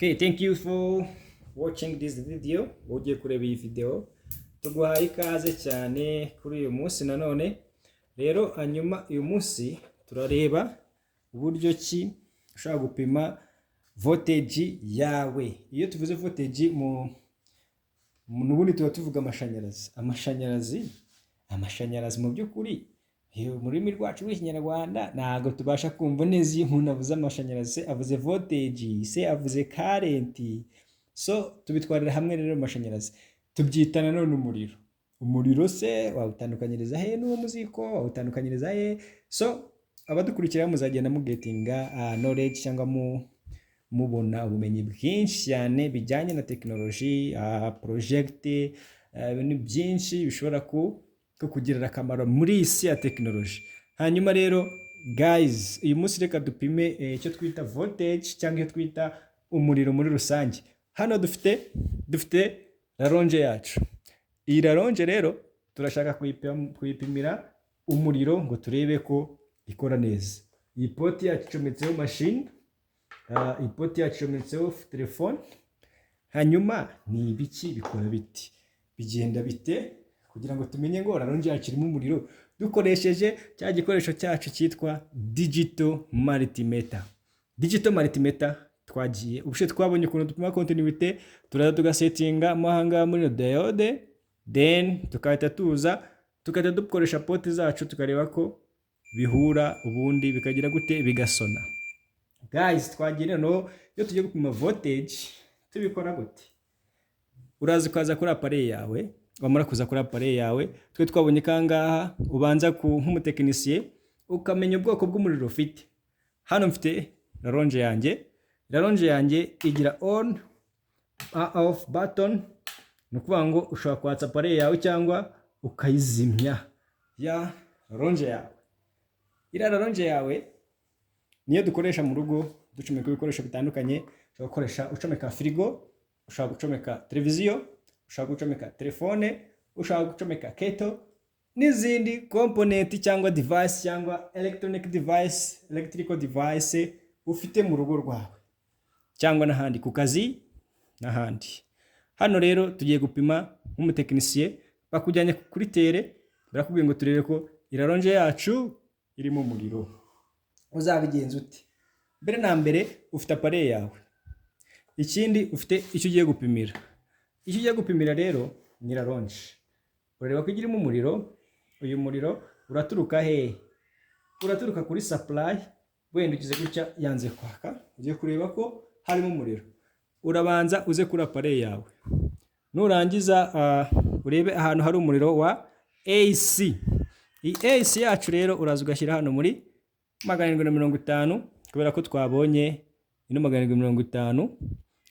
Okay, thank you for watching this video. Ugiye kureba iyi video tuguhaye ikaze cyane kuri uyu munsi nanone. Rero hanyuma uyu munsi turareba uburyo ki ushaka gupima voltage yawe. Iyo tuvuze voltage nubundi tuba tuvuga amashanyarazi mu by'ukuri mu rurimi rwacu rw'ikinyarwanda ntago tubasha kumva neza iyo umuntu avuze amashanyarazi, avuze voltage se avuze current. So tubitwarira hamwe rero amashanyarazi tubyita nanone umuriro se wawutandukanyiriza he n'uwo muziko wawutandukanyiriza he. So abadukurikira muzagenda mugetinga knowledge cyangwa mubona ubumenyi bwinshi cyane bijyanye na technology, project, ibintu byinshi bishobora kukugirira akamaro muri isi ya technology. Hanyuma rero guys, uyu munsi reka dupime icyo twita voltage cyangwa icyo twita umuriro muri rusange. Hano dufite raronje yacu. Iyi raronje rero turashaka kuyipimira umuriro ngo turebe ko ikora neza. Iyi poti yacu icometseho machine, iyi poti yacu icometseho telefone. Hanyuma ni ibiki bikora biti, bigenda bite kugira ngo tumenye ngo raronje yacu irimo umuriro dukoresheje cya gikoresho cyacu cyitwa digital multimeter. Digital multimeter twagiye ubushe twabonye ukuntu dupima continuity, turaza tugasetinga mahanga muri diode, then tukahita tukajya dukoresha poti zacu tukareba ko bihura, ubundi bikagira gute bigasona. Guys, twagiye no iyo tugiye gupima voltage tubikora gute? Uraza ukaza kuri appareil yawe, wamara kuza kuri appareil yawe, twe twabonye kangaha ubanza nk'umutekinisiye ukamenya ubwoko bw'umuriro ufite. Hano mfite raronje yanjye igira on off button, nukuvuga ngo ushobora kwatsa appareil yawe cyangwa ukayizimya ya raronje yawe. Ira raronje yawe niyo dukoresha mu rugo ducomeka ibikoresho bitandukanye. Ushobora gukoresha ucomeka firigo, ushobora gucomeka televiziyo, ushobora gucomeka telefone, ushobora gucomeka keto n'izindi component cyangwa device cyangwa electrical device ufite mu rugo rwawe cyangwa n'ahandi ku kazi n'ahandi. Hano rero tugiye gupima nk'umutekinisiye, bakujyanye kuri tere, barakubwiye ngo turebe ko iraronje yacu irimo umuriro. Uzabigenza uti? Mbere na mbere ufite appareil yawe, ikindi ufite icyo ugiye gupimira. Icyo ugiye gupimira rero ni raronje. Urareba ko irimo umuriro. Uyu muriro uraturuka he? Uraturuka kuri supply, wenda ugize gutya yanze kwaka, ugiye kureba ko harimo umuriro. Urabanza uze kuri appareil yawe, nurangiza urebe ahantu hari umuriro wa AC. Iyi AC yacu rero uraza ugashyira hano muri 750, kubera ko twabonye ino 750,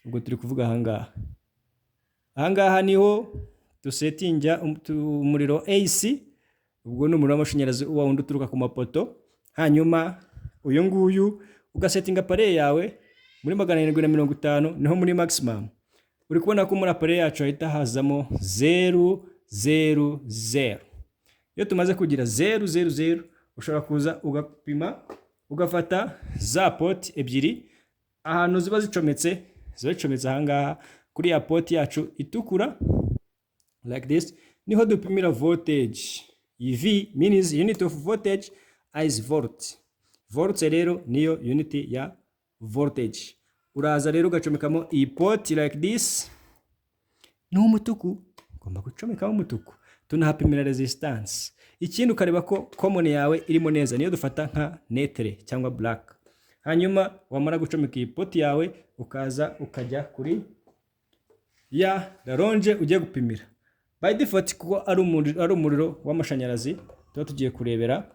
ubwo turi kuvuga ahangaha niho dusetinga umuriro AC. Ubwo ni umuriro w'amashanyarazi uwa wundi uturuka ku mapoto. Hanyuma uyu nguyu ugasetinga appareil yawe muri 750, niho muri maximum. Uri kubona ko muri appareil yacu hahita hazamo 000. Iyo tumaze kugira 000 ushobora kuza ugapima, ugafata za poti ebyiri ahantu ziba zicometse ahangaha kuri ya poti yacu itukura like this, niho dupimira voltage. V means unit of voltage is volt. Volt rero niyo unit ya voltage. Uraza rero ugacomekamo iyi poti like this, ni umutuku, ugomba gucomekamo umutuku. Tunahapimira resistance. Ikindi ukareba ko common yawe irimo neza, niyo dufata nka netre cyangwa black. Hanyuma wamara gucomeka iyi poti yawe ukaza ukajya kuri ya raronje ugiye gupimira. By default kuko ari umuriro w'amashanyarazi tuba tugiye kurebera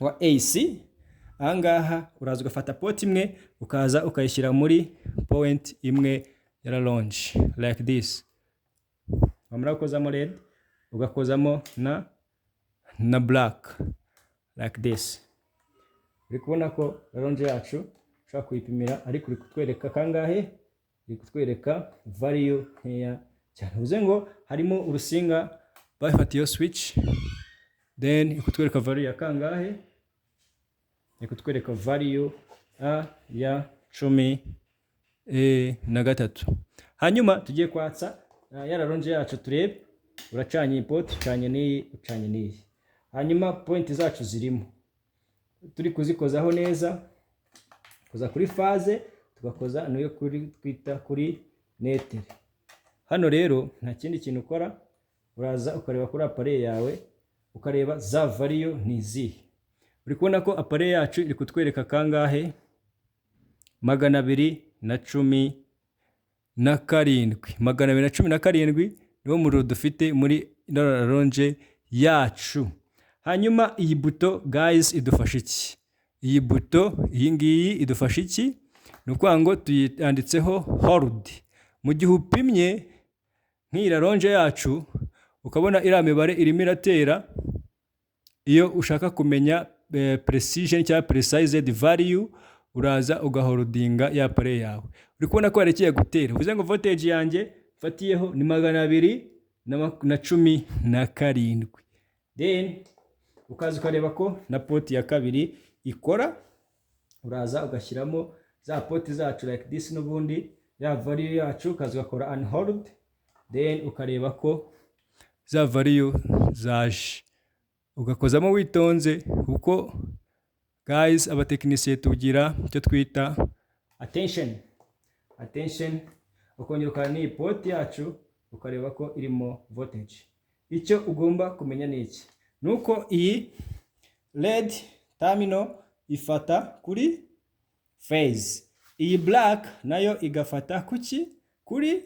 wa AC. Ahangaha uraza ugafata poti imwe ukaza ukayishyira muri point imwe ya raronje like this. Wamara gukozamo red ugakozamo na black like this. Uri kubona ko raronje yacu ushaka kuyipimira ariko uri kutwereka kangahe? Uri kutwereka value nkeya cyane. Uvuze ngo harimo urusinga bafatiye switch, then ikutwereka value ya kangahe? Ikutwereka value ya 10 na gatatu. Hanyuma tugiye kwatsa ya raronje yacu turebe. Uracanye iyi poti, ucanye n'iyi. Hanyuma point zacu zirimo. Turi kuzikozaho neza. Koza kuri faze, tugakoza niyo twita kuri netere. Hano rero nta kindi kintu ukora, uraza ukareba kuri appareil yawe, ukareba za value ni izihe. Uri kubona ko appareil yacu iri kutwereka kangahe? 217. 217 niwo muriro dufite muri raronje yacu. Hanyuma iyi buto guys idufasha iki? Iyi buto iyi ngiyi idufasha iki? Nukuvuga ngo tuyanditseho hold. Mu gihe upimye nk'iyi raronje yacu ukabona iriya mibare irimo iratera, iyo ushaka kumenya precision cyangwa precise value, uraza ugaholdinga ya appareil yawe. Uri kubona ko yarekeye gutera, uvuze ngo voltage yanjye mfatiyeho ni 217. Then ukaza ukareba ko na poti ya kabiri ikora, uraza ugashyiramo za poti zacu like this, n'ubundi ya value yacu ukaza ugakora unhold, then ukareba ko za value zaje, ugakozamo witonze, kuko guys abatekinisiye tugira icyo twita attention, ukongera ukana n'iyi poti yacu ukareba ko irimo voltage. Icyo ugomba kumenya ni iki? Nuko iyi red terminal ifata kuri phase, iyi black nayo igafata kuki? Kuri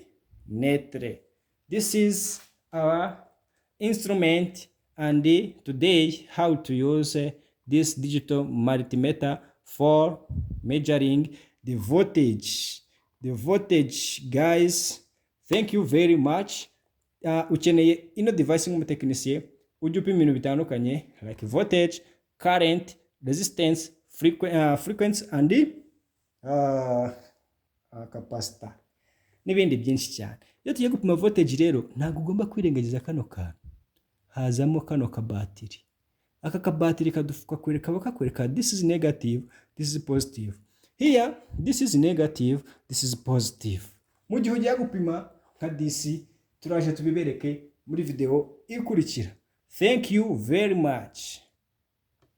netre. This is our instrument, and today how to use this digital multimeter for measuring the voltage. The voltage guys, thank you very much. Ukeneye ino device nk'umutekinisiye ujye upima ibintu bitandukanye like voltage, current, resistance, frequency and capacitor n'ibindi byinshi cyane. Iyo tugiye gupima voltage rero ntabwo ugomba kwirengagiza kano kantu, hazamo kano kabatiri. Aka kabatiri kakwereka this is negative, this is positive. Here this is negative, this is positive. Mu gihe ugiye gupima nka DC, turaje tubibereke muri video ikurikira. Thank you very much.